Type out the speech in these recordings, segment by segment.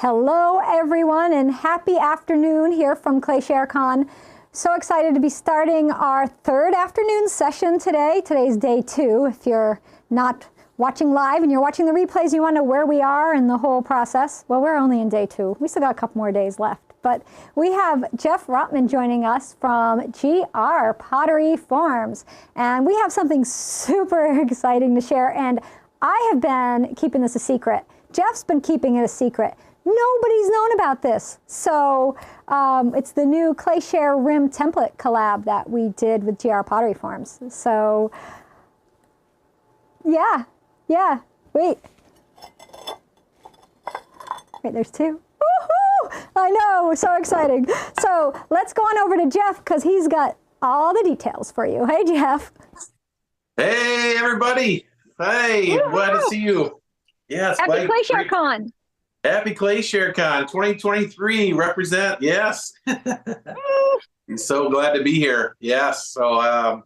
Hello, everyone, and happy afternoon here from ClayShare Con. So excited to be starting our third afternoon session today. Today's day 2. If you're not watching live and you're watching the replays, you want to know where we are in the whole process. Well, we're only in day 2. We still got a couple more days left. But we have Jeff Rotman joining us from GR Pottery Farms. And we have something super exciting to share. And I have been keeping this a secret. Jeff's been keeping it a secret. Nobody's known about this. So it's the new ClayShare rim template collab that we did with GR Pottery Farms. So yeah, wait, there's 2. Woohoo! I know, so exciting. So let's go on over to Jeff because he's got all the details for you. Hey, Jeff. Hey, everybody. Hey, glad to see you. Yes, Happy ClayShare Con. Happy ClayShare Con 2023. Represent. Yes. I'm so glad to be here. Yes. So,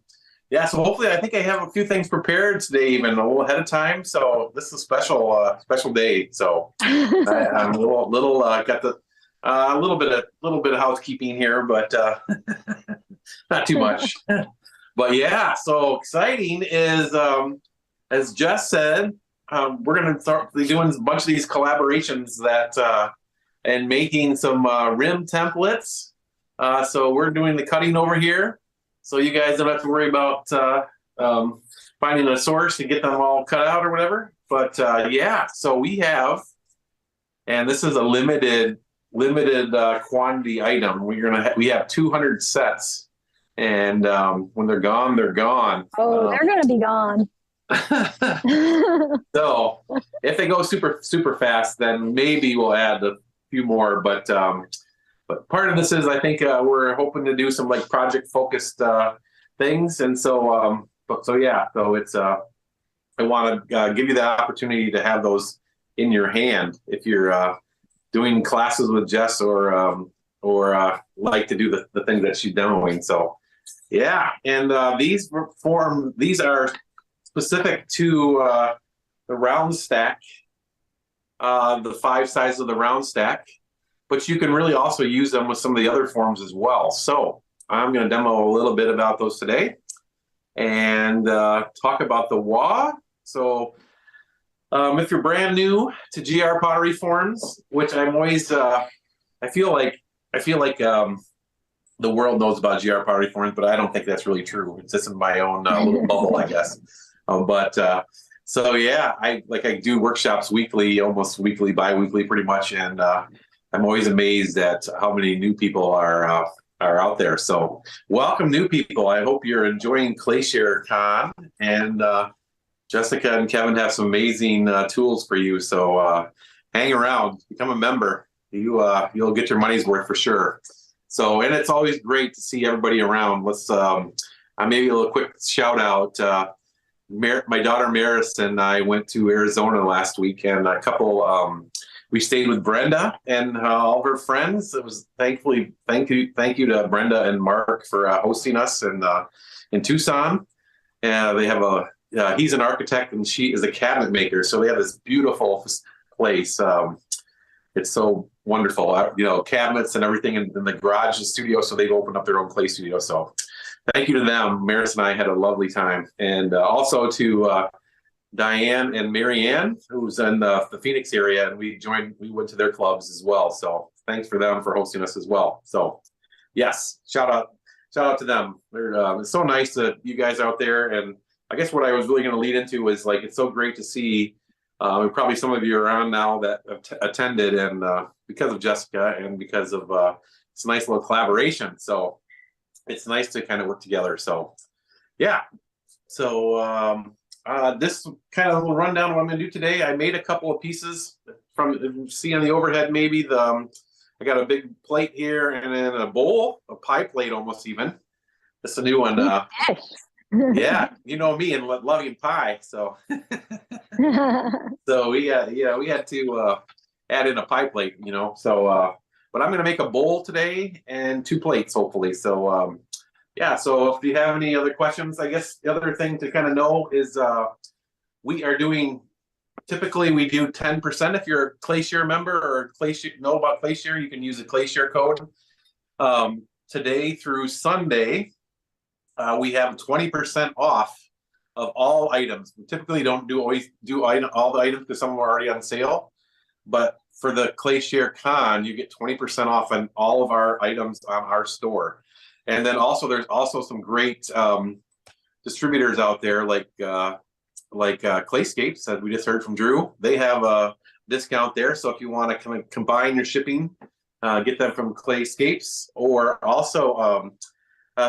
so hopefully I think I have a few things prepared today, even a little ahead of time. So this is a special day. So I'm a little got the a little bit of housekeeping here, but not too much. But yeah, so exciting is as Jess said. We're going to start doing a bunch of these collaborations and making some rim templates. So we're doing the cutting over here. So you guys don't have to worry about finding a source to get them all cut out or whatever. But so we have, and this is a limited quantity item. We have 200 sets, and when they're gone, they're gone. Oh, they're going to be gone. So if they go super fast, then maybe we'll add a few more. But part of this is I think we're hoping to do some like project focused things, and so it's I want to give you the opportunity to have those in your hand if you're doing classes with Jess or like to do the thing that she's demoing. So yeah, and these are specific to the round stack, the 5 sides of the round stack, but you can really also use them with some of the other forms as well. So I'm going to demo a little bit about those today and talk about the WA. So if you're brand new to GR Pottery Farms, which I'm always, I feel like the world knows about GR Pottery Farms, but I don't think that's really true. It's just in my own little bubble, I guess. I do workshops weekly, almost weekly, bi-weekly pretty much. And I'm always amazed at how many new people are out there. So welcome new people. I hope you're enjoying ClayShare Con, and Jessica and Kevin have some amazing tools for you. So hang around, become a member. You'll get your money's worth for sure. So, and it's always great to see everybody around. Let's maybe a little quick shout out. My daughter Maris and I went to Arizona last week, and we stayed with Brenda and all of her friends. It was thank you to Brenda and Mark for hosting us in Tucson. And they have he's an architect and she is a cabinet maker. So they have this beautiful place. It's so wonderful, cabinets and everything in the garage and studio. So they've opened up their own clay studio. So thank you to them. Maris and I had a lovely time. And also to Diane and Marianne, who's in the Phoenix area, and we went to their clubs as well. So thanks for them for hosting us as well. So yes, shout out to them. It's so nice that you guys out there. And I guess what I was really going to lead into is like, it's so great to see probably some of you around now that have attended, and because of Jessica and because of it's a nice little collaboration. So it's nice to kind of work together. So yeah. So this kind of little rundown of what I'm going to do today. I made a couple of pieces from, see on the overhead, maybe I got a big plate here and then a bowl, a pie plate almost even. This is a new one. Yeah, you know me and loving pie. So so we had to add in a pie plate, so but I'm going to make a bowl today and 2 plates hopefully. So so if you have any other questions, I guess the other thing to kind of know is we are doing Typically, we do 10% if you're a ClayShare member or know about ClayShare. You can use the ClayShare code. Today through Sunday, we have 20% off of all items. We typically don't always do all the items because some of them are already on sale. But for the ClayShare Con, you get 20% off on all of our items on our store. And then also, there's also some great distributors out there like Clayscapes, as we just heard from Drew. They have a discount there. So if you want to kind of combine your shipping, get them from Clayscapes, or also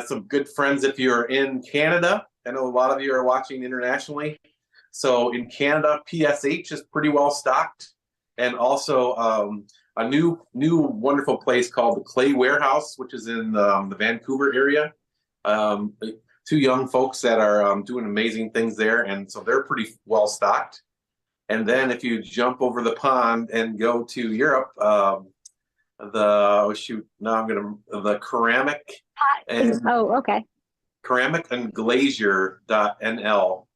some good friends if you're in Canada. I know a lot of you are watching internationally. So in Canada, PSH is pretty well stocked. And also a new wonderful place called the Clay Warehouse, which is in the Vancouver area. Two young folks that are doing amazing things there, and so they're pretty well stocked. And then if you jump over the pond and go to Europe, the ceramic and Okay. ceramic and glazier.nl,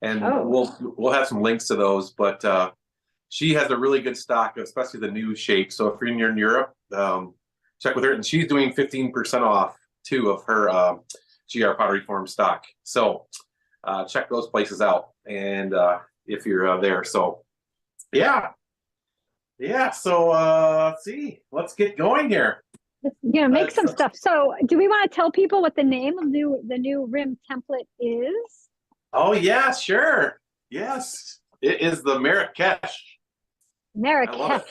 and we'll have some links to those. But she has a really good stock, especially the new shape. So if you're in Europe, check with her, and she's doing 15% off too of her GR Pottery Forum stock. So check those places out, and if you're there. So yeah. So let's see. Let's get going here. Make some stuff. So do we want to tell people what the name of the new rim template is? Oh yeah, sure. Yes, it is the Marrakech. Marrakech.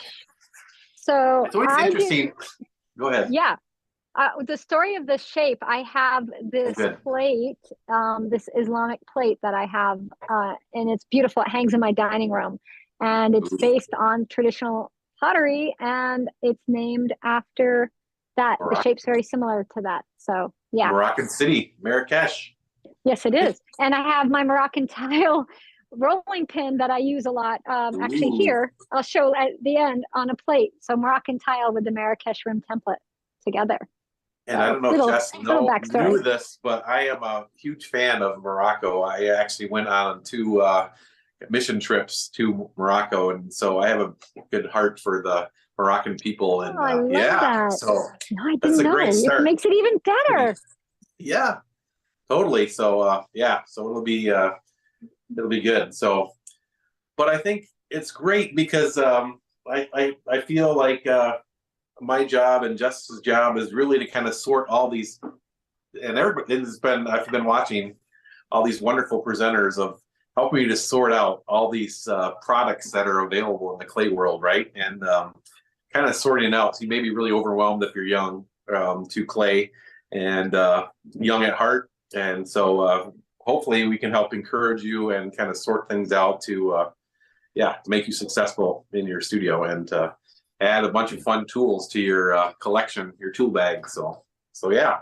So it's always interesting. Go ahead. Yeah. The story of this shape, I have this plate, this Islamic plate that I have, and it's beautiful. It hangs in my dining room, and it's based on traditional pottery, and it's named after that. The shape's very similar to that. So yeah. Moroccan city, Marrakech. Yes, it is. And I have my Moroccan tile rolling pin that I use a lot. Actually here, I'll show at the end on a plate. So Moroccan tile with the Marrakech rim template together. And I don't know if Jess knew this, but I am a huge fan of Morocco. I actually went on 2 mission trips to Morocco, and so I have a good heart for the Moroccan people. And I love that. So I didn't know. Great start. It makes it even better. Yeah, totally. So so it'll be good. So, but I think it's great because I feel like my job and Jess's job is really to kind of sort all these, and I've been watching all these wonderful presenters of helping me to sort out all these products that are available in the clay world, right? And kind of sorting out. So you may be really overwhelmed if you're young to clay and young at heart. And so hopefully we can help encourage you and kind of sort things out to make you successful in your studio and add a bunch of fun tools to your collection, your tool bag. So yeah.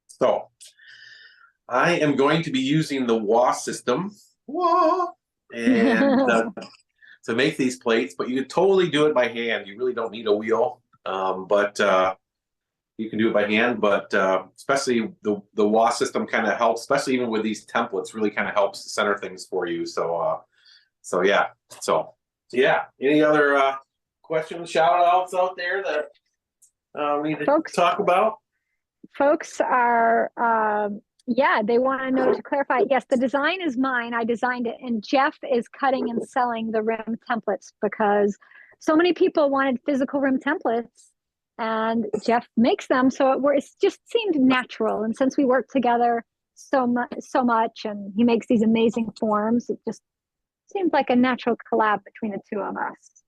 So I am going to be using the WA system and to make these plates, but you can totally do it by hand. You really don't need a wheel, but you can do it by hand. But especially the WA system kind of helps, especially even with these templates, really kind of helps center things for you. So yeah. Any other questions, shout outs out there that we need to talk about? Folks are they want to know, to clarify, yes, the design is mine. I designed it, and Jeff is cutting and selling the rim templates because so many people wanted physical rim templates, and Jeff makes them. So it just seemed natural. And since we work together so much, and he makes these amazing forms, it just seemed like a natural collab between the two of us.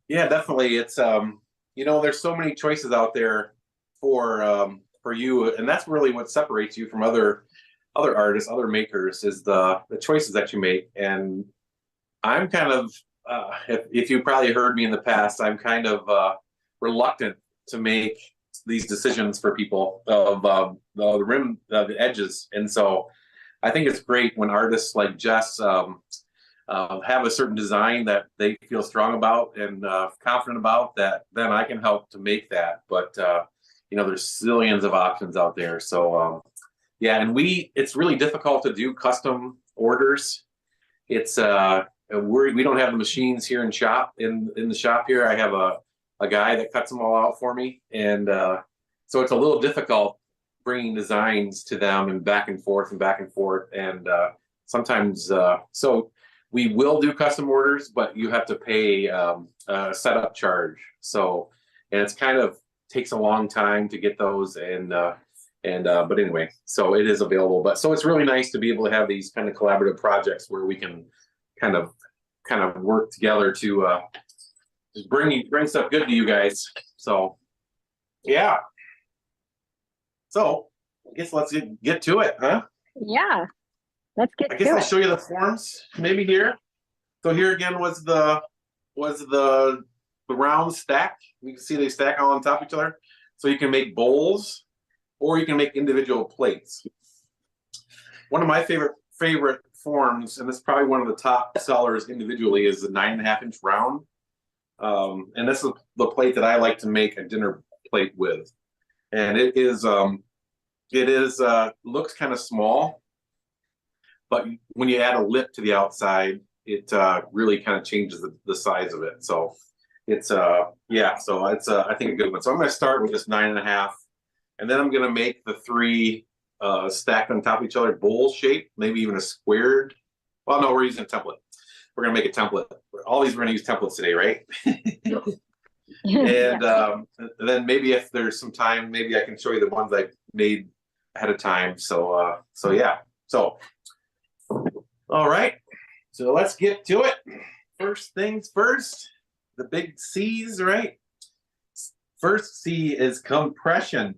Yeah, definitely. It's there's so many choices out there for you, and that's really what separates you from other artists, other makers, is the choices that you make. And I'm kind of if you probably heard me in the past, I'm kind of reluctant to make these decisions for people of the rim, the edges. And so I think it's great when artists like Jess have a certain design that they feel strong about and confident about, that then I can help to make that. But there's zillions of options out there. So and it's really difficult to do custom orders. It's we don't have the machines here in the shop here. I have a guy that cuts them all out for me, and so it's a little difficult bringing designs to them and back and forth and back and forth, and sometimes so we will do custom orders, but you have to pay a setup charge. So, and it's kind of takes a long time to get those, and but anyway, so it is available. But so it's really nice to be able to have these kind of collaborative projects where we can kind of work together to just bring stuff good to you guys. So yeah. So I guess let's get to it, huh? Yeah. Let's get I guess to I'll it. show you the forms maybe here. So here again was the round stack. You can see they stack all on top of each other. So you can make bowls or you can make individual plates. One of my favorite forms, and this is probably one of the top sellers individually, is the 9.5-inch round. And this is the plate that I like to make a dinner plate with. And it looks kind of small, but when you add a lip to the outside, it really kind of changes the size of it. So it's yeah, so it's I think a good one. So I'm going to start with this 9.5, and then I'm going to make the 3 stacked on top of each other bowl shape, maybe even a squared. Well, no, we're using a template. We're going to make a template. All these we're going to use templates today, right? And then maybe if there's some time, maybe I can show you the ones I made ahead of time. So yeah. So all right. So let's get to it. First things first, the big C's, right? First C is compression.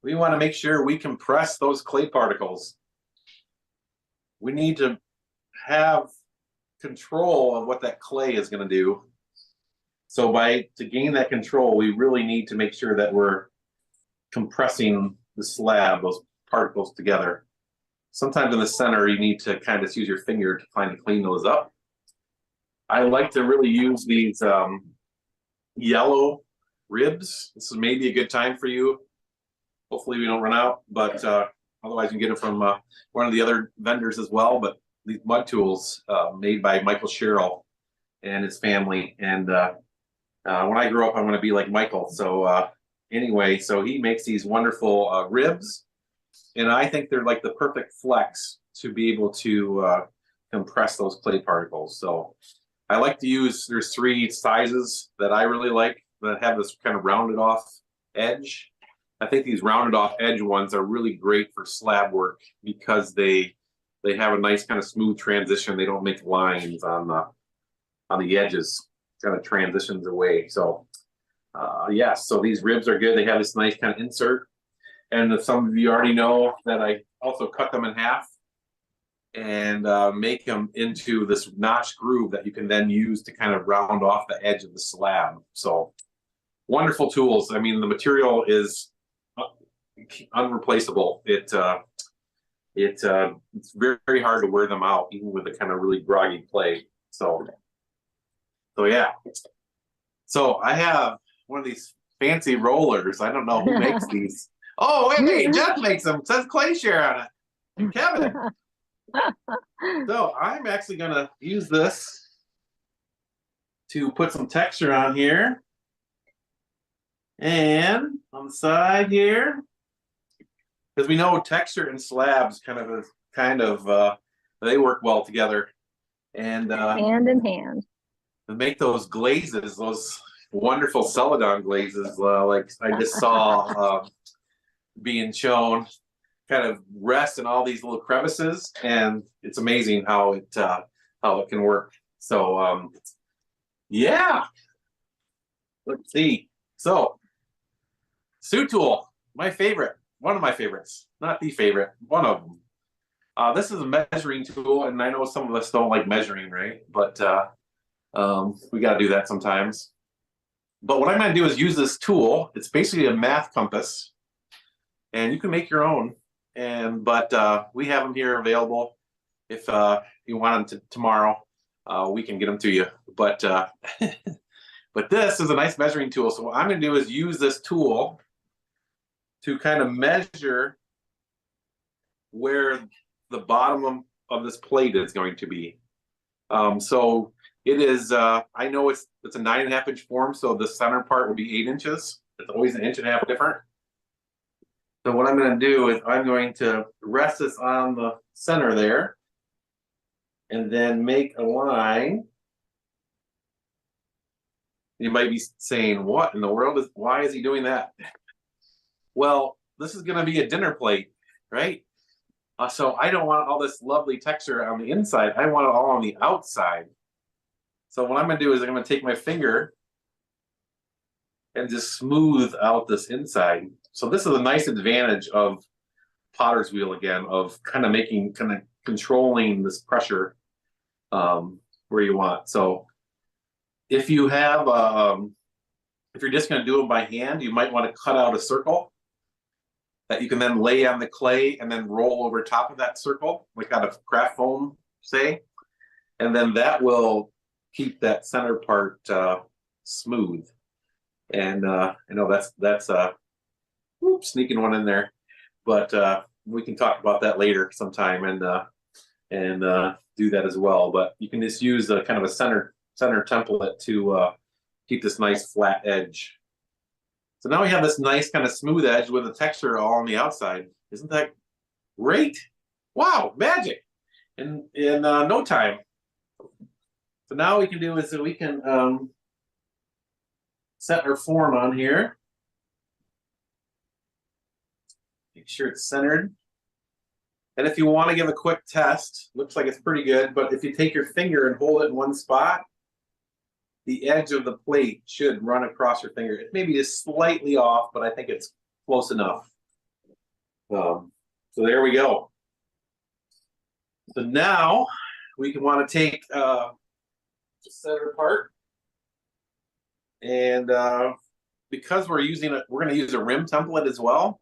We want to make sure we compress those clay particles. We need to have control of what that clay is going to do. So to gain that control, we really need to make sure that we're compressing the slab, those particles together. Sometimes in the center, you need to kind of just use your finger to kind of clean those up. I like to really use these yellow ribs. This is maybe a good time for you. Hopefully we don't run out, but otherwise you can get it from one of the other vendors as well. But these mud tools made by Michael Sherrill and his family. And when I grow up, I'm going to be like Michael. So anyway, so he makes these wonderful ribs. And I think they're like the perfect flex to be able to compress those clay particles. So I like to use, there's 3 sizes that I really like that have this kind of rounded off edge. I think these rounded off edge ones are really great for slab work because they have a nice kind of smooth transition. They don't make lines on the edges, kind of transitions away. So yeah, so these ribs are good. They have this nice kind of insert. And some of you already know that I also cut them in half and make them into this notch groove that you can then use to kind of round off the edge of the slab. So wonderful tools. I mean, the material is unreplaceable. It's very, very hard to wear them out, even with a kind of really groggy clay. So yeah. So I have one of these fancy rollers. I don't know who makes these. Oh, wait, Jeff makes them. It says ClayShare on it. Kevin. So I'm actually going to use this to put some texture on here. And on the side here, because we know texture and slabs kind of they work well together. And hand in hand. To make those glazes, those wonderful celadon glazes, like I just saw being shown, kind of rest in all these little crevices, and it's amazing how it can work. So yeah, let's see. So suit tool, my favorite, one of my favorites, not the favorite, one of them. This is a measuring tool, and I know some of us don't like measuring, right? But we got to do that sometimes. But what I'm going to do is use this tool. It's basically a math compass, and you can make your own. But we have them here available. If you want them tomorrow, we can get them to you. But but this is a nice measuring tool. So what I'm going to do is use this tool to kind of measure where the bottom of this plate is going to be. So it is, I know it's a 9.5 inch form, so the center part will be 8 inches. It's always an inch and a half different. So what I'm going to do is I'm going to rest this on the center there and then make a line. You might be saying, what in the world why is he doing that? Well, this is going to be a dinner plate, right? So I don't want all this lovely texture on the inside. I want it all on the outside. So what I'm going to do is I'm going to take my finger and just smooth out this inside. So this is a nice advantage of potter's wheel again, of kind of controlling this pressure where you want. So if you have, if you're just going to do it by hand, you might want to cut out a circle that you can then lay on the clay and then roll over top of that circle, like out of craft foam, say. And then that will keep that center part smooth. And I know that's sneaking one in there, but we can talk about that later sometime and do that as well. But you can just use a kind of a center template to keep this nice flat edge. So now we have this nice kind of smooth edge with the texture all on the outside. Isn't that great? Wow, magic! In no time. So now what we can do is that we can set our form on here. Make sure it's centered. And if you want to give a quick test, looks like it's pretty good, but if you take your finger and hold it in one spot, the edge of the plate should run across your finger. It may be just slightly off, but I think it's close enough. So there we go. So now we can want to take the center part, and because we're going to use a rim template as well.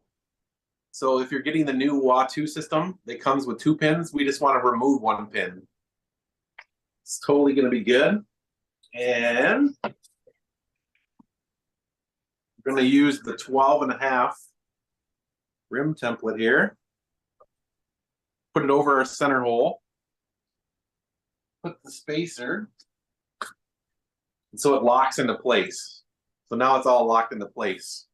So if you're getting the new WA2 system that comes with 2 pins, we just want to remove 1 pin. It's totally going to be good. And we're going to use the 12.5 rim template here. Put it over our center hole. Put the spacer. So it locks into place. So now it's all locked into place.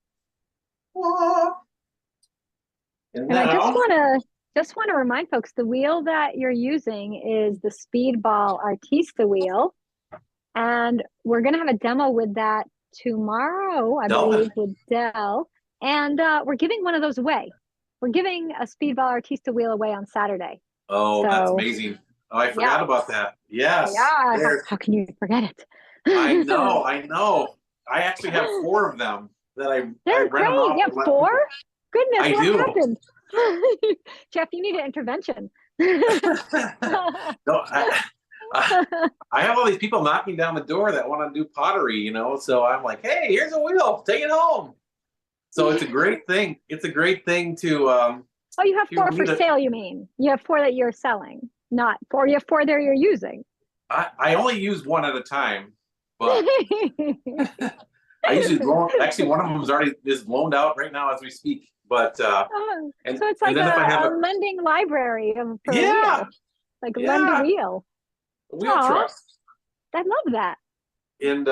And I just want to remind folks, the wheel that you're using is the Speedball Artista wheel. And we're going to have a demo with that tomorrow, I believe, with Dell. And we're giving one of those away. We're giving a Speedball Artista wheel away on Saturday. Oh, so, that's amazing. Oh, I forgot about that. Yes. Yeah. How can you forget it? I know. I actually have 4 of them that I They're great. You have 4? Goodness, what happened? Jeff, you need an intervention. No, I have all these people knocking down the door that want to do pottery, you know, so I'm like, hey, here's a wheel, take it home. So it's a great thing. It's a great thing to oh, you have 4 for sale, you mean? You have 4 that you're selling, not 4. You have 4 there you're using. I only use 1 at a time, but I usually actually one of them is loaned out right now as we speak. But so it's like a lending library of wheel. Like lend a wheel. Wheel truck. I love that. And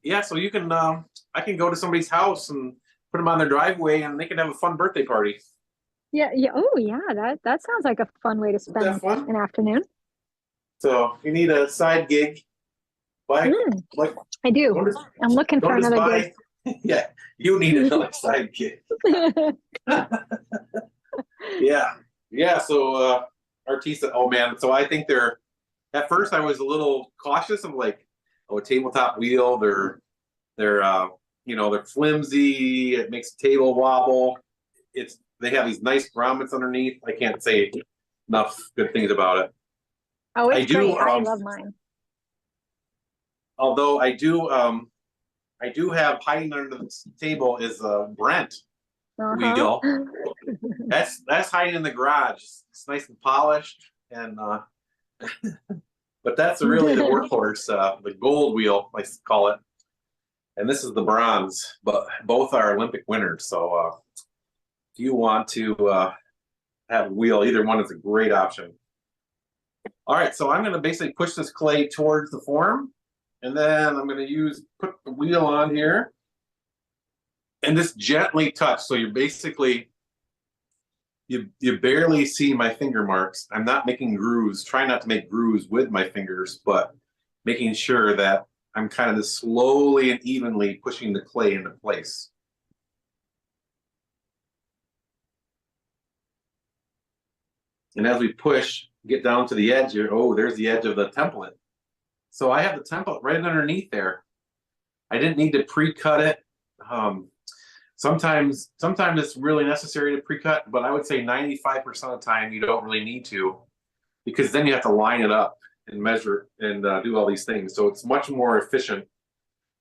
yeah, so you can I can go to somebody's house and put them on their driveway and they can have a fun birthday party. Yeah. Oh yeah, that sounds like a fun way to spend an afternoon. So if you need a side gig, I do. I'm looking for another gig. Yeah, you need another side gig. Yeah. So Artista, oh man. So I think at first I was a little cautious of like, a tabletop wheel. They're flimsy. It makes the table wobble. They have these nice grommets underneath. I can't say enough good things about it. Oh, it's great. I love mine. Although I do have hiding under the table is a Brent wheel. That's hiding in the garage. It's nice and polished, and but that's really the workhorse, the gold wheel, I call it. And this is the bronze, but both are Olympic winners. So if you want to have a wheel, either one is a great option. All right, so I'm going to basically push this clay towards the form, and then I'm going to put the wheel on here, and just gently touch. So you're basically, you barely see my finger marks. I'm not making grooves. Try not to make grooves with my fingers, but making sure that I'm kind of just slowly and evenly pushing the clay into place. And as we push, get down to the edge here, oh, there's the edge of the template. So I have the template right underneath there. I didn't need to pre-cut it. Sometimes it's really necessary to pre-cut, but I would say 95% of the time you don't really need to, because then you have to line it up and measure and do all these things. So it's much more efficient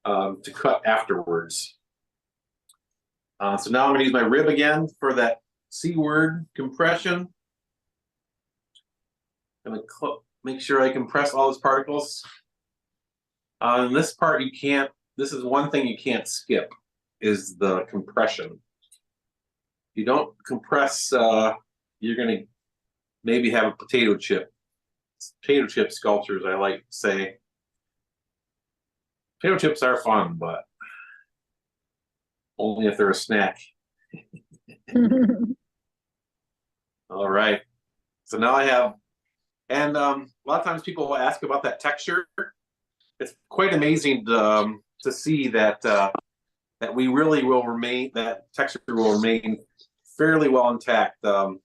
to cut afterwards. So now I'm going to use my rib again for that C word compression. I'm going to make sure I compress all those particles. On this part, you can't, this is one thing you can't skip, is the compression. If you don't compress, you're going to maybe have a potato chip sculptures, I like to say. Potato chips are fun, but only if they're a snack. All right. So now I have, and a lot of times people will ask about that texture. It's quite amazing to see that that we really will remain, that texture will remain fairly well intact. The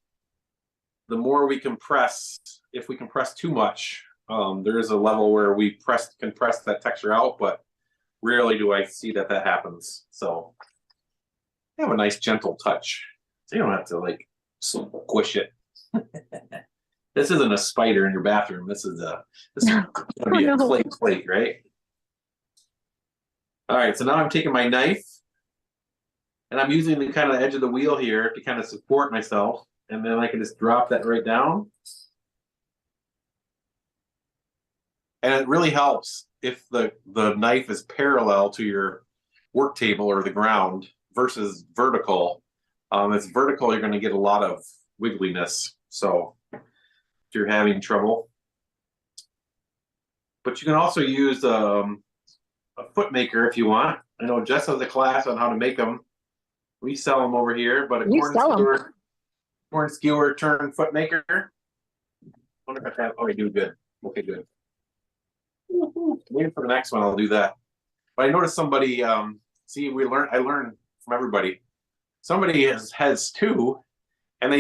more we compress, if we compress too much, there is a level where we can press that texture out, but rarely do I see that happens. So have a nice gentle touch. So you don't have to like squish it. This isn't a spider in your bathroom. This is gonna be a clay plate, right? All right, so now I'm taking my knife and I'm using the kind of edge of the wheel here to kind of support myself, and then I can just drop that right down. And it really helps if the knife is parallel to your work table or the ground versus vertical. If it's vertical, you're going to get a lot of wiggliness. So if you're having trouble, but you can also use a foot maker if you want. I know Jess has a class on how to make them. We sell them over here, but a corn skewer turn foot maker. I wonder if I have, okay, do good. Okay, good. Waiting for the next one, I'll do that. But I noticed somebody, see, I learned from everybody. Somebody has two, and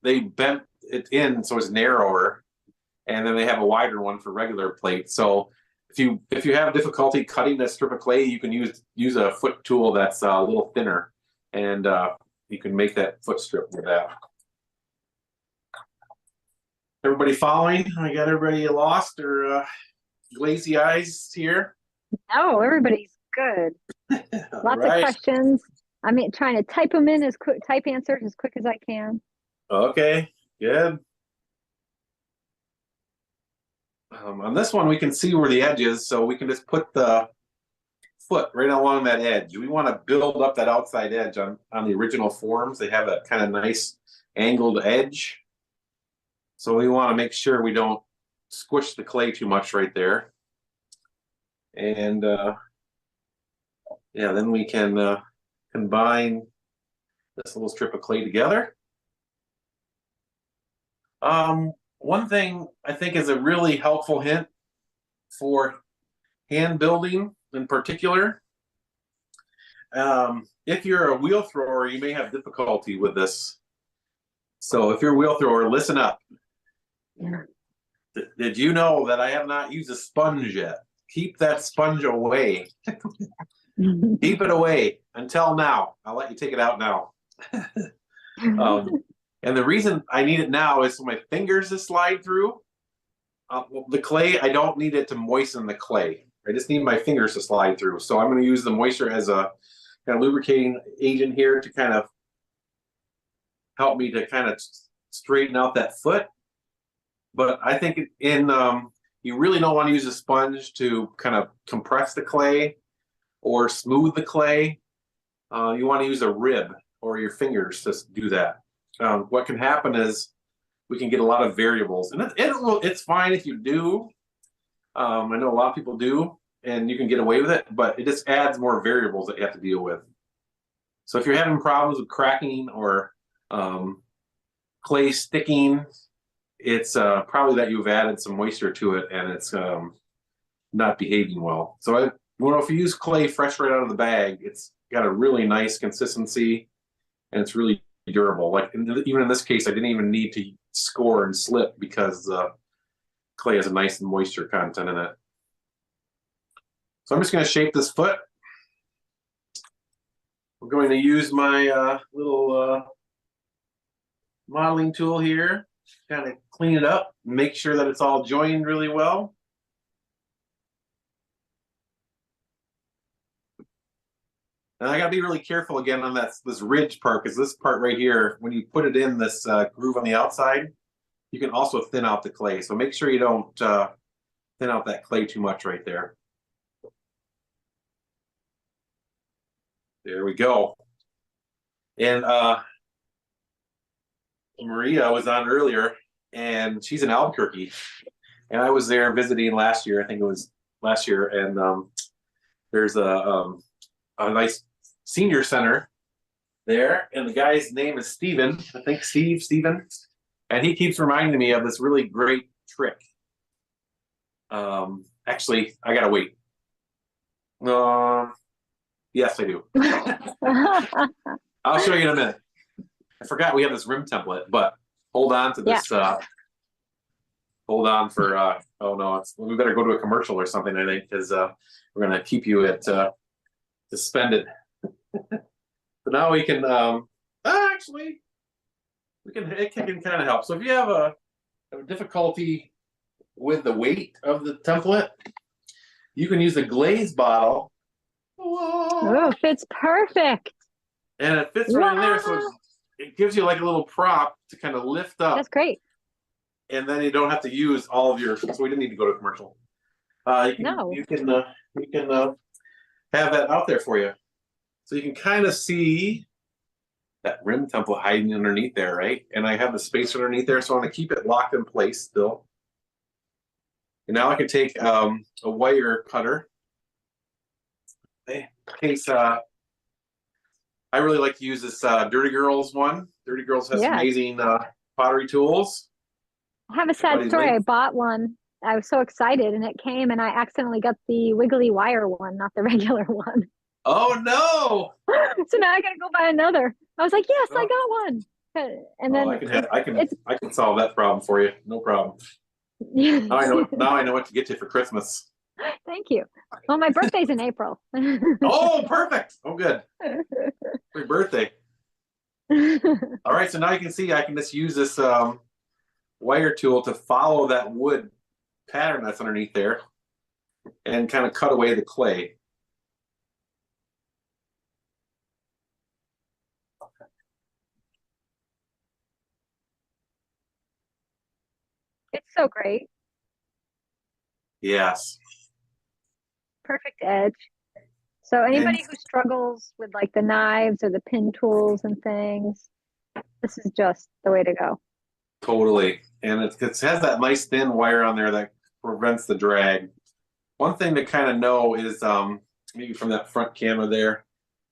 they bent it in so it's narrower, and then they have a wider one for regular plate. So if you have difficulty cutting a strip of clay, you can use a foot tool that's a little thinner, and you can make that foot strip with that. Everybody following? I got everybody lost or glazy eyes here? No, everybody's good. Lots of questions. I'm trying to type them in type answers as quick as I can. Okay, good. On this one, we can see where the edge is, so we can just put the foot right along that edge. We want to build up that outside edge on the original forms. They have that kind of nice angled edge. So we want to make sure we don't squish the clay too much right there. And yeah, then we can combine this little strip of clay together. One thing I think is a really helpful hint for hand building in particular. If you're a wheel thrower, you may have difficulty with this. So if you're a wheel thrower, listen up. Yeah. Did you know that I have not used a sponge yet? Keep that sponge away. Keep it away until now. I'll let you take it out now. And the reason I need it now is for my fingers to slide through. The clay, I don't need it to moisten the clay. I just need my fingers to slide through. So I'm going to use the moisture as a kind of lubricating agent here to kind of help me to kind of straighten out that foot. But I think you really don't want to use a sponge to kind of compress the clay or smooth the clay. You want to use a rib or your fingers to do that. What can happen is we can get a lot of variables. And it's fine if you do. I know a lot of people do, and you can get away with it, but it just adds more variables that you have to deal with. So if you're having problems with cracking or clay sticking, it's probably that you've added some moisture to it and it's not behaving well. So if you use clay fresh right out of the bag, it's got a really nice consistency and it's really durable. Like even in this case, I didn't even need to score and slip because clay has a nice moisture content in it. So I'm just going to shape this foot. I'm going to use my little modeling tool here, kind of clean it up, make sure that it's all joined really well. And I got to be really careful again on this ridge part, because this part right here, when you put it in this groove on the outside, you can also thin out the clay. So make sure you don't thin out that clay too much right there. There we go. And Maria was on earlier, and she's in Albuquerque. And I was there visiting last year. I think it was last year. And there's a nice senior center there. And the guy's name is Steven. I think Steven. And he keeps reminding me of this really great trick. Actually, I gotta wait. Yes, I do. I'll show you in a minute. I forgot we have this rim template, but hold on to this. Yeah. Hold on for. Oh no, we better go to a commercial or something. I think because we're gonna keep you at suspended. So now we can. Actually, we can. It can kind of help. So if you have a difficulty with the weight of the template, you can use a glaze bottle. Oh, fits perfect. And it fits right in there, so it gives you like a little prop to kind of lift up. That's great. And then you don't have to use all of your. So we didn't need to go to commercial. You can have that out there for you, so you can kind of see that rim template hiding underneath there, right? And I have the space underneath there, so I want to keep it locked in place still. And now I can take a wire cutter. In case I really like to use this Dirty Girls one. Dirty Girls has amazing pottery tools. I have a sad story. I bought one. I was so excited, and it came, and I accidentally got the wiggly wire one, not the regular one. Oh no! So now I gotta go buy another. I was like, yes, I got one. And then I can solve that problem for you. No problem. Now I know what to get you for Christmas. Thank you. Well, my birthday's in April. Oh, perfect. Oh, good. Happy birthday. All right, so now you can see I can just use this wire tool to follow that wood pattern that's underneath there and kind of cut away the clay. It's so great. Yes. Perfect edge. So anybody who struggles with like the knives or the pin tools and things, this is just the way to go. Totally. And it has that nice thin wire on there that prevents the drag. One thing to kind of know is maybe from that front camera there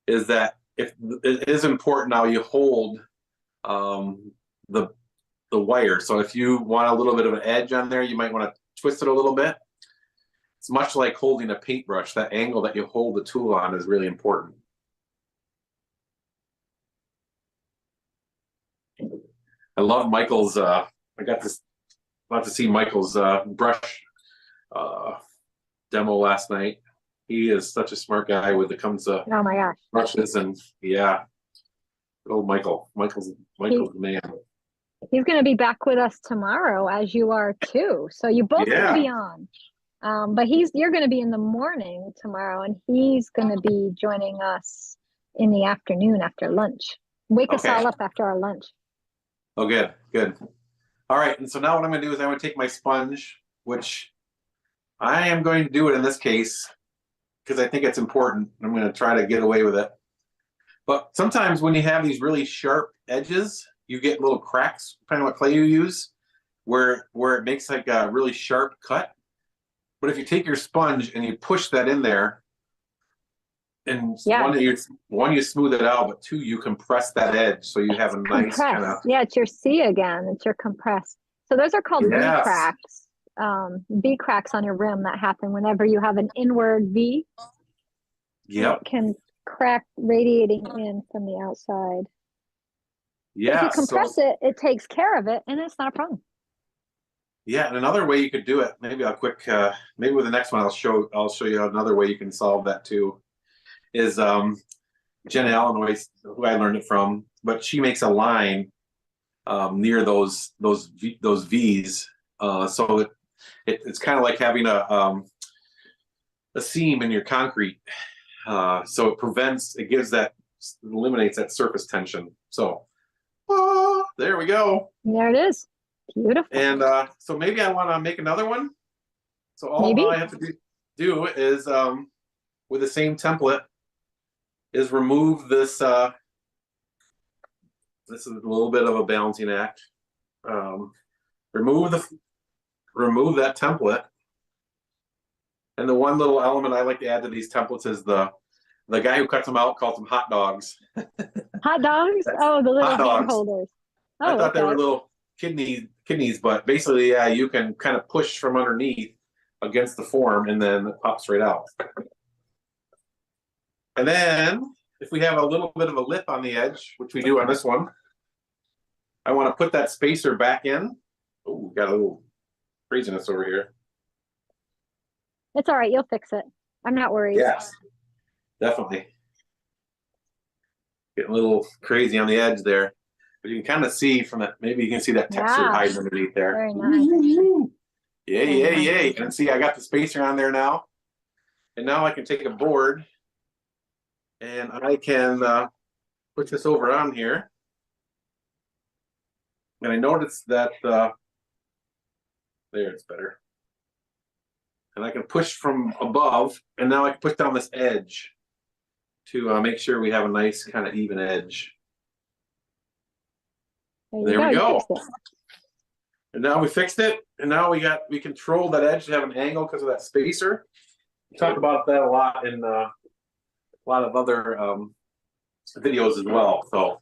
is that if it is important how you hold the wire. So if you want a little bit of an edge on there, you might want to twist it a little bit. It's much like holding a paintbrush. That angle that you hold the tool on is really important. I love Michael's. I got to see Michael's brush demo last night. He is such a smart guy when it comes to oh my gosh brushes, and yeah, good old Michael. Michael's the man. He's going to be back with us tomorrow, as you are too. So you both going to be on. But you're going to be in the morning tomorrow, and he's going to be joining us in the afternoon after lunch. Wake us all up after our lunch. Oh, good. All right, and so now what I'm going to do is I'm going to take my sponge, which I am going to do it in this case because I think it's important. I'm going to try to get away with it. But sometimes when you have these really sharp edges, you get little cracks, depending on what clay you use, where it makes like a really sharp cut. But if you take your sponge and you push that in there, and one, you smooth it out, but two, you compress that edge so you have a nice kind of. Yeah, it's your C again. It's your compressed. So those are called V cracks. V cracks on your rim that happen whenever you have an inward V. Yep. It can crack radiating in from the outside. Yeah. If you compress it, it takes care of it, and it's not a problem. Yeah, and another way you could do it, maybe maybe with the next one I'll show you another way you can solve that too. Is Jen Allen, who I learned it from, but she makes a line near those V's, so it's kind of like having a seam in your concrete, so it eliminates that surface tension. So there we go. There it is. Beautiful. And so maybe I want to make another one. So all I have to do is with the same template is remove this. This is a little bit of a balancing act. Remove that template. And the one little element I like to add to these templates is the guy who cuts them out calls them hot dogs. Hot dogs? Oh, the little hand holders. Oh, I thought they were little kidneys, but basically, yeah, you can kind of push from underneath against the form and then it pops right out. And then if we have a little bit of a lip on the edge, which we do on this one, I want to put that spacer back in. Oh, we got a little craziness over here. It's all right. You'll fix it. I'm not worried. Yes, definitely. Getting a little crazy on the edge there. But you can kind of see from that, maybe you can see that texture hiding underneath there. Very nice. Yay. And see, I got the spacer on there now. And now I can take a board and I can put this over on here. And I noticed that, there it's better. And I can push from above, and now I can push down this edge to make sure we have a nice kind of even edge. There we go. And now we fixed it, and now we control that edge to have an angle because of that spacer. We talk about that a lot in a lot of other videos as well. So,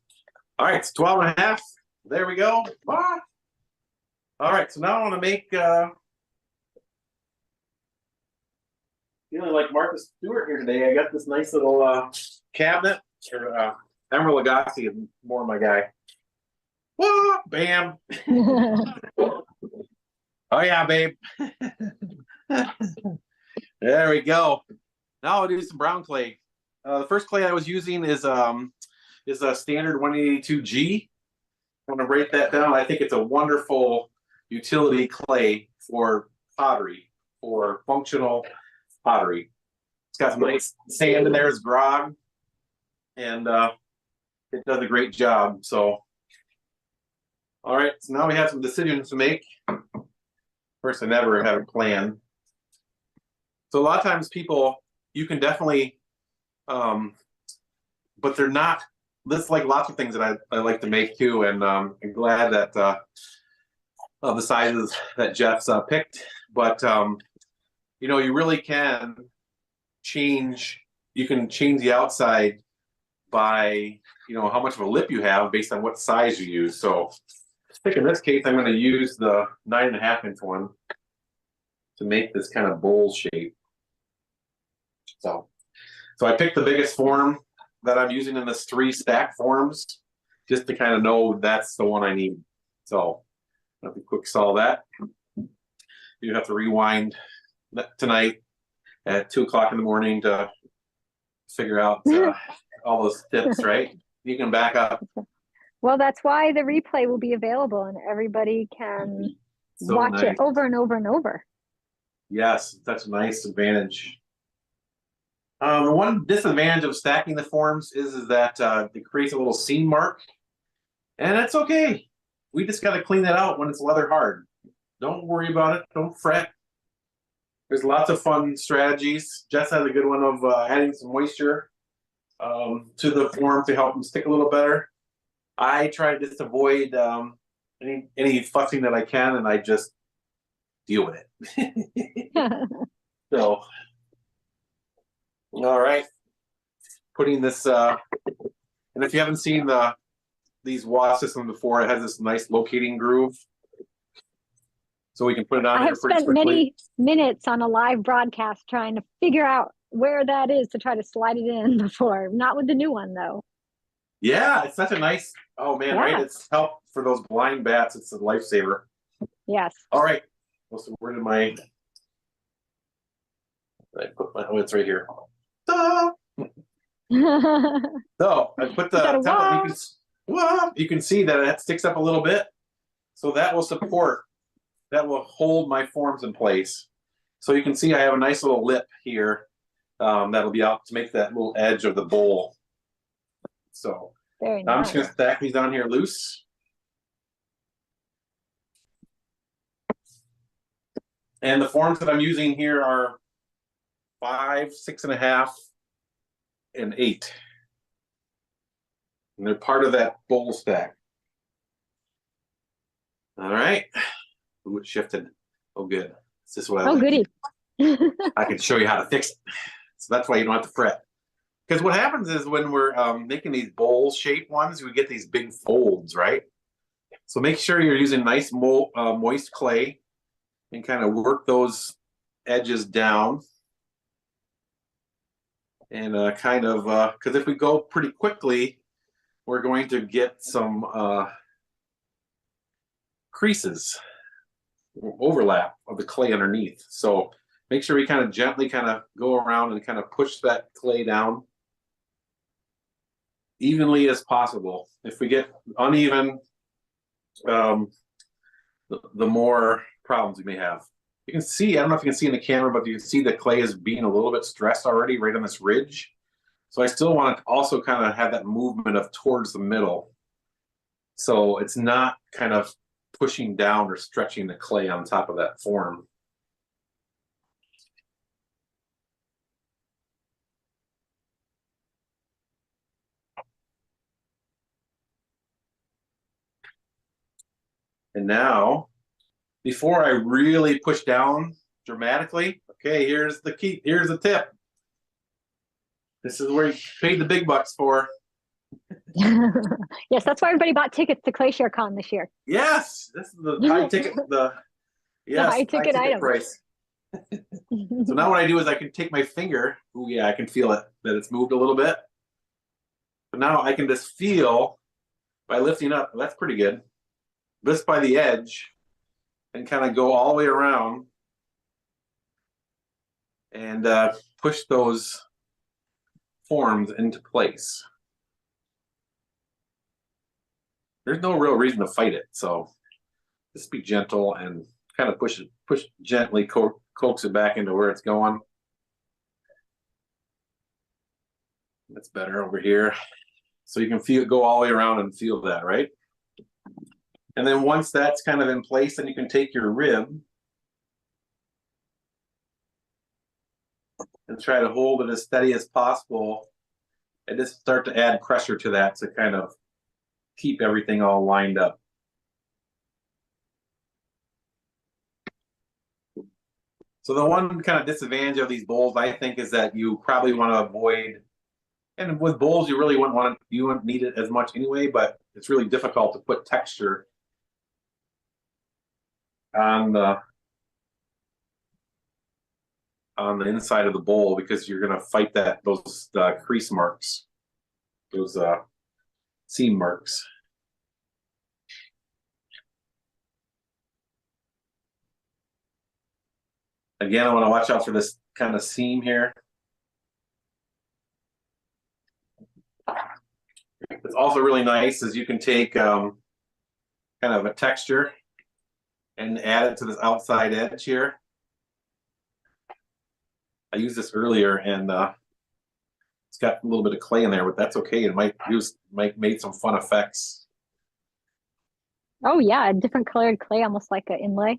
all right, it's 12.5. There we go. Ah. All right, so now I want to make feeling like Martha Stewart here today. I got this nice little cabinet. Emerald Lagasse is more my guy. Whoa, bam. Oh yeah, babe. There we go. Now I'll do some brown clay. The first clay I was using is a standard 182G. I'm going to break that down. I think it's a wonderful utility clay for pottery, for functional pottery. It's got some nice sand in there as grog, and it does a great job. So, all right, so now we have some decisions to make. First, I never have a plan. So a lot of times you can definitely, but they're not, this like lots of things that I like to make too, and I'm glad that of the sizes that Jeff's picked. But you really can change. You can change the outside by how much of a lip you have based on what size you use. So, I think in this case, I'm going to use the 9.5-inch one to make this kind of bowl shape. So I picked the biggest form that I'm using in this 3 stack forms, just to kind of know that's the one I need. So let me quick solve that. You have to rewind tonight at 2 o'clock in the morning to figure out all those tips, right? You can back up. Well, that's why the replay will be available and everybody can watch it over and over and over. Yes, that's a nice advantage. One disadvantage of stacking the forms is that it creates a little seam mark, and that's okay. We just got to clean that out when it's leather hard. Don't worry about it. Don't fret. There's lots of fun strategies. Jess has a good one of adding some moisture to the form to help them stick a little better. I try to just avoid any fussing that I can, and I just deal with it. So, all right, putting this. And if you haven't seen these wash systems before, it has this nice locating groove, so we can put it on I here have pretty spent quickly. many minutes on a live broadcast trying to figure out where that is to try to slide it in before. Not with the new one though. Yeah, it's such a nice. Oh man, right? Yeah. It's help for those blind bats. It's a lifesaver. Yes. All right. So where did my? I put my. Oh, it's right here. Ta-da! So I put the template. You can see that it sticks up a little bit, so that will support. That will hold my forms in place. So you can see I have a nice little lip here that'll be out to make that little edge of the bowl. So Very I'm nice. just going to stack these down here loose. And the forms that I'm using here are 5, 6.5, and 8. And they're part of that bowl stack. All right. Ooh, it shifted. Oh, good. This is what I like. Goody. I can show you how to fix it. So that's why you don't have to fret. Because what happens is when we're making these bowl shape ones, we get these big folds, right? So make sure you're using nice moist clay and kind of work those edges down. And kind of, because if we go pretty quickly, we're going to get some creases, overlap of the clay underneath. So make sure we kind of gently kind of go around and kind of push that clay down evenly as possible. If we get uneven, the more problems we may have. You can see, I don't know if you can see in the camera, but you can see the clay is being a little bit stressed already right on this ridge. So I still want to also kind of have that movement of towards the middle. So it's not kind of pushing down or stretching the clay on top of that form. And now, before I really push down dramatically, okay, here's the key, here's the tip. This is where you paid the big bucks for. Yes, that's why everybody bought tickets to ClayShare Con this year. Yes, this is the high ticket, high ticket item price. So now what I do is I can take my finger, oh yeah, I can feel it, that it's moved a little bit. But now I can just feel, by lifting up, that's pretty good, this by the edge, and kind of go all the way around and push those forms into place. There's no real reason to fight it, so just be gentle and kind of push gently, coax it back into where it's going. That's better over here. So you can feel, go all the way around and feel that, right? And then once that's kind of in place, then you can take your rib and try to hold it as steady as possible and just start to add pressure to that to kind of keep everything all lined up. So the one kind of disadvantage of these bowls, I think, is that you probably want to avoid, and with bowls, you really wouldn't need it as much anyway, but it's really difficult to put texture on the inside of the bowl because you're going to fight those crease marks, those seam marks. Again, I want to watch out for this kind of seam here. It's also really nice is you can take kind of a texture and add it to this outside edge here. I used this earlier and it's got a little bit of clay in there, but that's okay. It might make some fun effects. Oh yeah, a different colored clay, almost like an inlay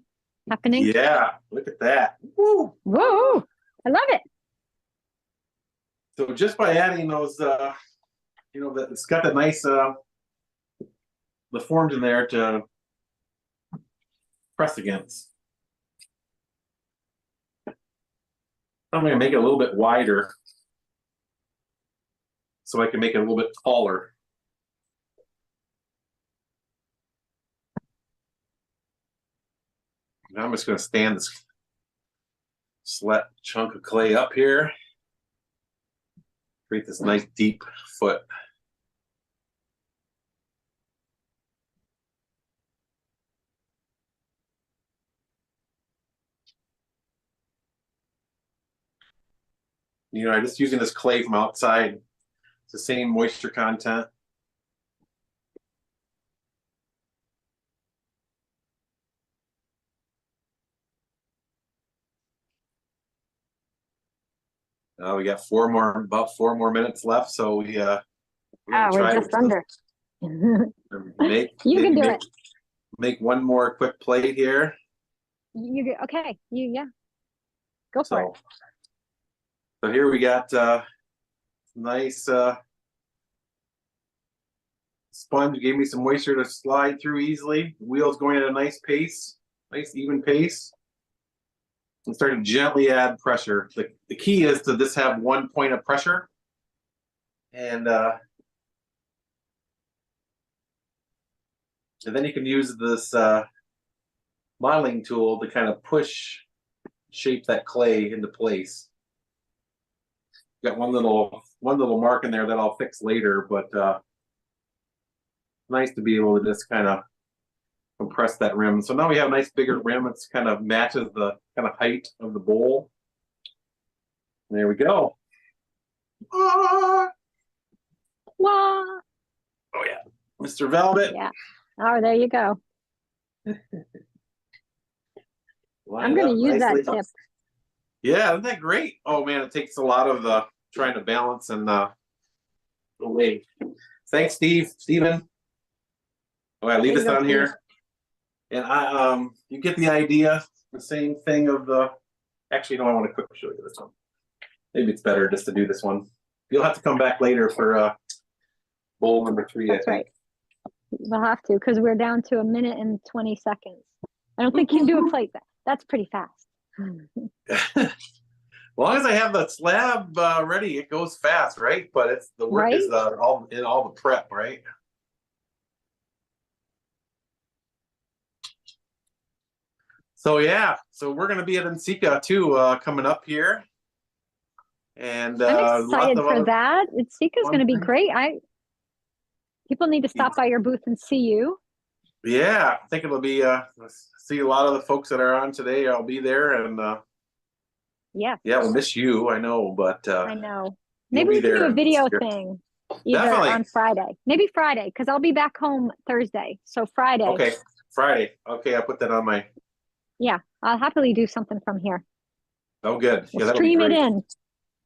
happening. Yeah, look at that. Woo! Whoa, I love it. So just by adding those, it's got that nice the forms in there to press against. I'm going to make it a little bit wider so I can make it a little bit taller. Now I'm just going to stand this flat chunk of clay up here. Create this nice deep foot. You know, I'm just using this clay from outside. It's the same moisture content. We got about four more minutes left, so we're just under. make You can do it. Make one more quick plate here. Okay. Go for it. So here we got nice sponge. Gave me some moisture to slide through easily. Wheels going at a nice pace, nice even pace. And start to gently add pressure. The key is to just have one point of pressure. And then you can use this modeling tool to kind of shape that clay into place. Got one little mark in there that I'll fix later, but nice to be able to just kind of compress that rim. So now we have a nice bigger rim. It's kind of matches the kind of height of the bowl. There we go. Wah. Oh yeah, Mr. Velvet. Yeah. Oh, there you go. I'm going to use that tip. Yeah, isn't that great? Oh man, it takes a lot of the trying to balance and away. Thanks, Steven. Oh, I leave this on here. And you get the idea. The same thing of the. Actually, no, I want to quickly show you this one. Maybe it's better just to do this one. You'll have to come back later for bowl number 3. That's right. We'll have to because we're down to 1 minute and 20 seconds. I don't think you can do a plate. That's pretty fast. As long as I have the slab ready, it goes fast, right? But it's the work is all the prep, right? So yeah, so we're going to be at Nsika too coming up here, and I'm excited for that. Nsika is going to be great. People need to stop by your booth and see you. Yeah, I think it'll be see a lot of the folks that are on today. I'll be there, and yeah, we'll miss you. I know, but I know. Maybe we can do a video thing either on Friday. Maybe Friday because I'll be back home Thursday. So Friday. Okay, Friday. Okay, I'll put that on my. Yeah, I'll happily do something from here. Oh, good. We'll stream it in.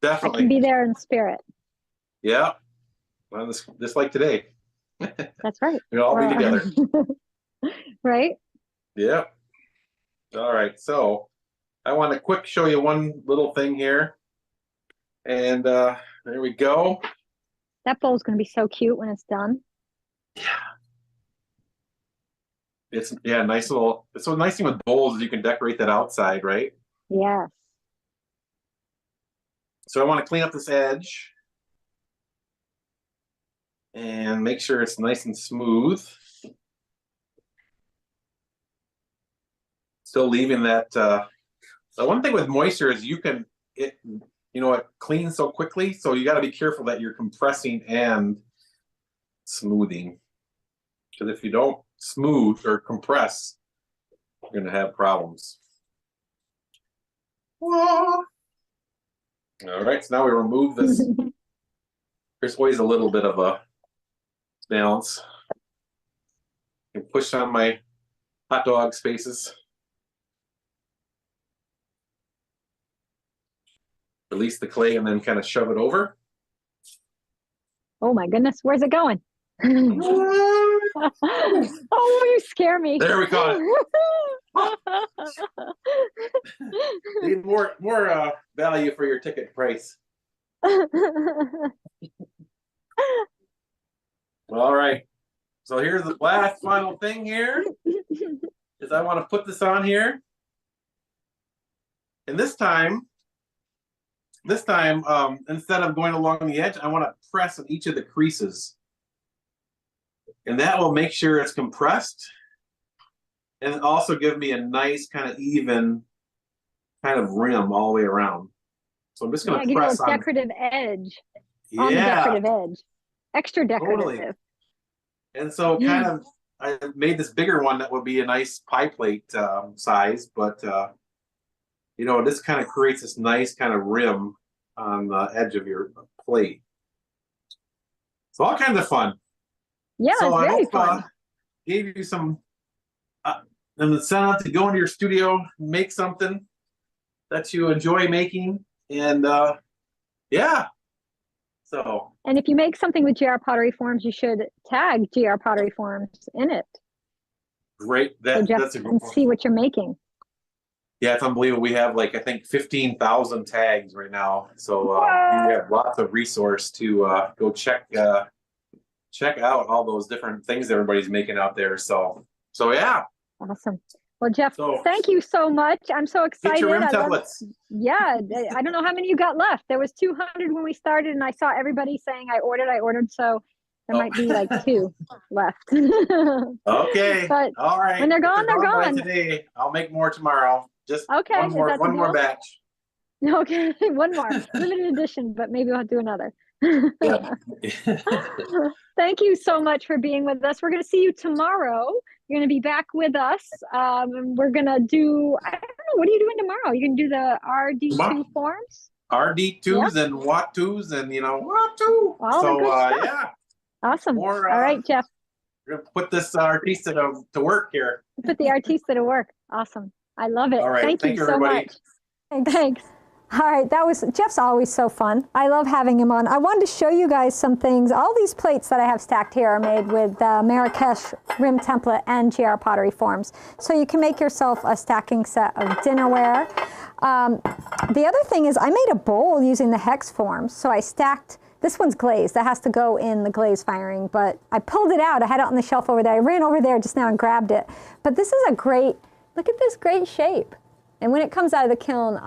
Definitely. I can be there in spirit. Yeah, well, just like today. That's right. We'll all be together. Right? Yeah. All right. So I want to quick show you one little thing here. And there we go. That bowl's going to be so cute when it's done. Yeah. It's nice little. It's so nice thing with bowls is you can decorate that outside, right? Yes. So I want to clean up this edge and make sure it's nice and smooth. Still leaving that. The one thing with moisture is it cleans so quickly. So you got to be careful that you're compressing and smoothing. Because if you don't smooth or compress, you're going to have problems. All right, so now we remove this. There's always a little bit of a balance. I can push on my hot dog spaces. Release the clay and then kind of shove it over. Oh my goodness, where's it going? Oh, you scare me. There we go. Need more value for your ticket price. All right. So here's the last final thing here is I want to put this on here. And this time, instead of going along the edge, I want to press on each of the creases. And that will make sure it's compressed. And also give me a nice kind of even kind of rim all the way around. So I'm just going to press on. Decorative edge. Yeah. On the decorative edge. Extra decorative. Totally. And so kind of, I made this bigger one that would be a nice pie plate size, but you know, this kind of creates this nice kind of rim on the edge of your plate. So all kinds of fun. Yeah, so it's very fun. Gave you some incentive to go into your studio, make something that you enjoy making, and yeah. So. And if you make something with GR Pottery Forms, you should tag GR Pottery Forms in it. Great. That's a good and see what you're making. Yeah, it's unbelievable. We have like, I think 15,000 tags right now. So we have lots of resource to go check out all those different things everybody's making out there. So yeah. Awesome. Well, Jeff, thank you so much. I'm so excited. Get your rim templates. Yeah, I don't know how many you got left. There was 200 when we started, and I saw everybody saying I ordered. So there might be like 2 left. Okay. But all right. When they're gone, they're gone. Today, I'll make more tomorrow. Just okay. one more batch. Okay, one more. Limited edition, but maybe we'll have to do another. Thank you so much for being with us. We're going to see you tomorrow. You're going to be back with us. And we're going to do, I don't know, what are you doing tomorrow? You can do the RD2 forms? RD2s and Watt 2s and, Watt 2. Yeah. Awesome. All right, Jeff. We're going to put this artista to work here. Put the artista to work. Awesome. I love it. All right. Thank you so everybody. much. Thanks. All right, Jeff's always so fun. I love having him on. I wanted to show you guys some things. All these plates that I have stacked here are made with Marrakech rim template and GR Pottery Forms. So you can make yourself a stacking set of dinnerware. The other thing is I made a bowl using the hex forms. So I stacked, this one's glazed. That has to go in the glaze firing, but I pulled it out. I had it on the shelf over there. I ran over there just now and grabbed it. But this is a great, look at this great shape. And when it comes out of the kiln,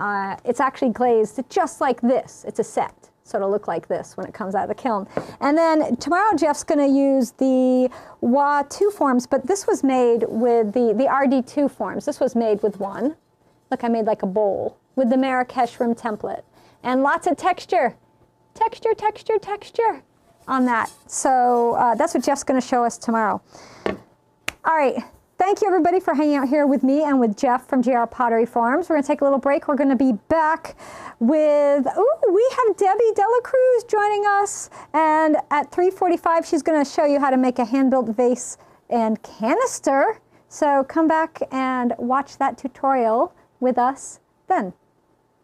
it's actually glazed just like this. It's a set, so it'll look like this when it comes out of the kiln. And then tomorrow, Jeff's going to use the WA2 forms, but this was made with the RD2 forms. This was made with one. Look, I made like a bowl with the Marrakech rim template. And lots of texture on that. So that's what Jeff's going to show us tomorrow. All right. Thank you, everybody, for hanging out here with me and with Jeff from GR Pottery Forms. We're going to take a little break. We're going to be back with, we have Debbie Delacruz joining us. And at 3:45, she's going to show you how to make a hand-built vase and canister. So come back and watch that tutorial with us then.